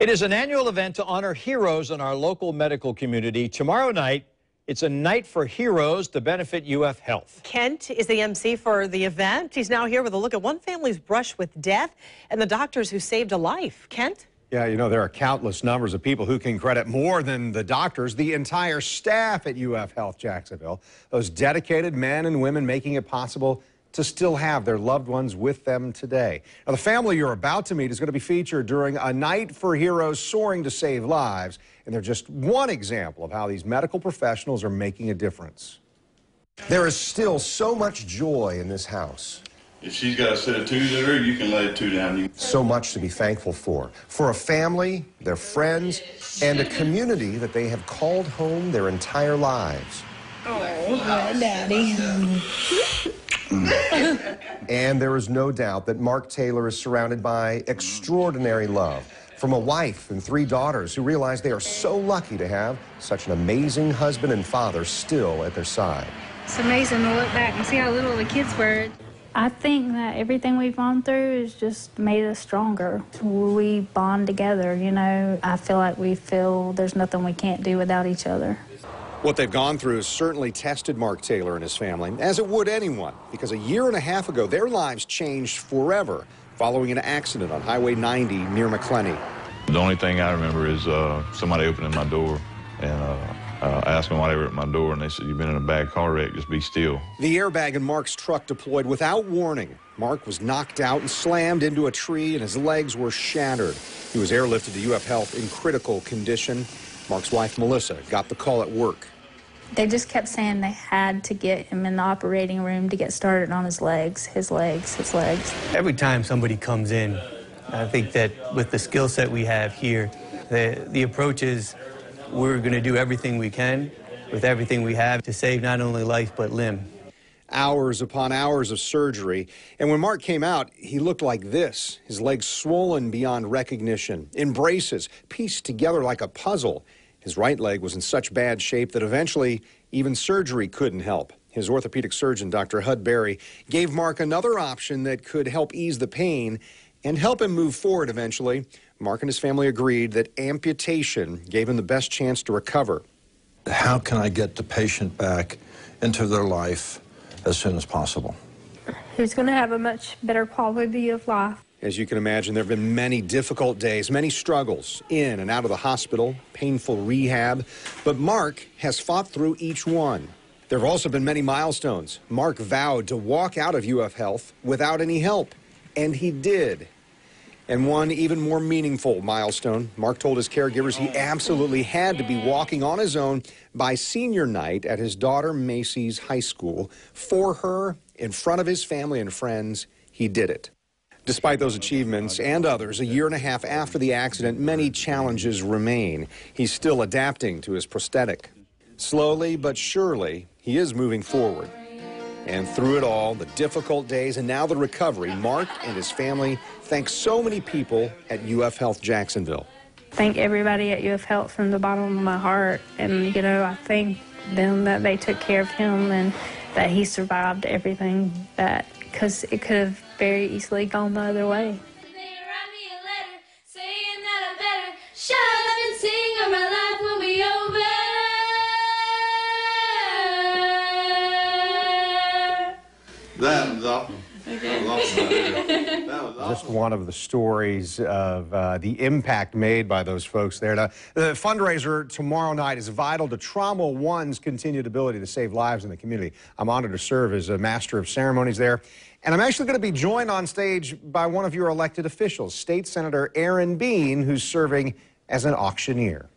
It is an annual event to honor heroes in our local medical community. Tomorrow night, it's a night for heroes to benefit UF Health. Kent is the MC for the event. He's now here with a look at one family's brush with death and the doctors who saved a life. Kent? Yeah, you know, there are countless numbers of people who can credit more than the doctors, the entire staff at UF Health Jacksonville, those dedicated men and women making it possible to still have their loved ones with them today. Now, the family you're about to meet is going to be featured during a night for heroes soaring to save lives, and they're just one example of how these medical professionals are making a difference. There is still so much joy in this house. If she's got a set of twos in her, you can lay 2 down. So much to be thankful for a family, their friends, and a community that they have called home their entire lives. Oh, Daddy. And there is no doubt that Mark Taylor is surrounded by extraordinary love from a wife and 3 daughters who realize they are so lucky to have such an amazing husband and father still at their side. It's amazing to look back and see how little the kids were. I think that everything we've gone through has just made us stronger. We bond together, you know. I feel like there's nothing we can't do without each other. What they've gone through has certainly tested Mark Taylor and his family, as it would anyone, because a year and a half ago, their lives changed forever following an accident on Highway 90 near McClenny. The only thing I remember is somebody opening my door and asking why they were at my door, and they said, "You've been in a bad car wreck, just be still." The airbag in Mark's truck deployed without warning. Mark was knocked out and slammed into a tree, and his legs were shattered. He was airlifted to UF Health in critical condition. Mark's wife, Melissa, got the call at work. They just kept saying they had to get him in the operating room to get started on his legs, his legs, his legs. Every time somebody comes in, I think that with the skill set we have here, the approach is we're going to do everything we can with everything we have to save not only life but limb. Hours upon hours of surgery, and when Mark came out, he looked like this, his legs swollen beyond recognition, in braces, pieced together like a puzzle. His right leg was in such bad shape that eventually even surgery couldn't help. His orthopedic surgeon, Dr. Hud Berry, gave Mark another option that could help ease the pain and help him move forward eventually. Mark and his family agreed that amputation gave him the best chance to recover. How can I get the patient back into their life as soon as possible? He's going to have a much better quality of life. As you can imagine, there have been many difficult days, many struggles in and out of the hospital, painful rehab, but Mark has fought through each one. There have also been many milestones. Mark vowed to walk out of UF Health without any help, and he did. And one even more meaningful milestone, Mark told his caregivers he absolutely had to be walking on his own by senior night at his daughter Macy's high school. For her, in front of his family and friends, he did it. Despite those achievements and others, a year and a half after the accident, many challenges remain. He's still adapting to his prosthetic. Slowly but surely, he is moving forward. And through it all, the difficult days and now the recovery, Mark and his family thank so many people at UF Health Jacksonville. Thank everybody at UF Health from the bottom of my heart. And, you know, I thank them that they took care of him and that he survived everything, that because it could have very easily gone the other way. That was awesome. Just one of the stories of the impact made by those folks there. Now, the fundraiser tomorrow night is vital to Trauma One's continued ability to save lives in the community. I'm honored to serve as a master of ceremonies there. And I'm actually going to be joined on stage by one of your elected officials, State Senator Aaron Bean, who's serving as an auctioneer.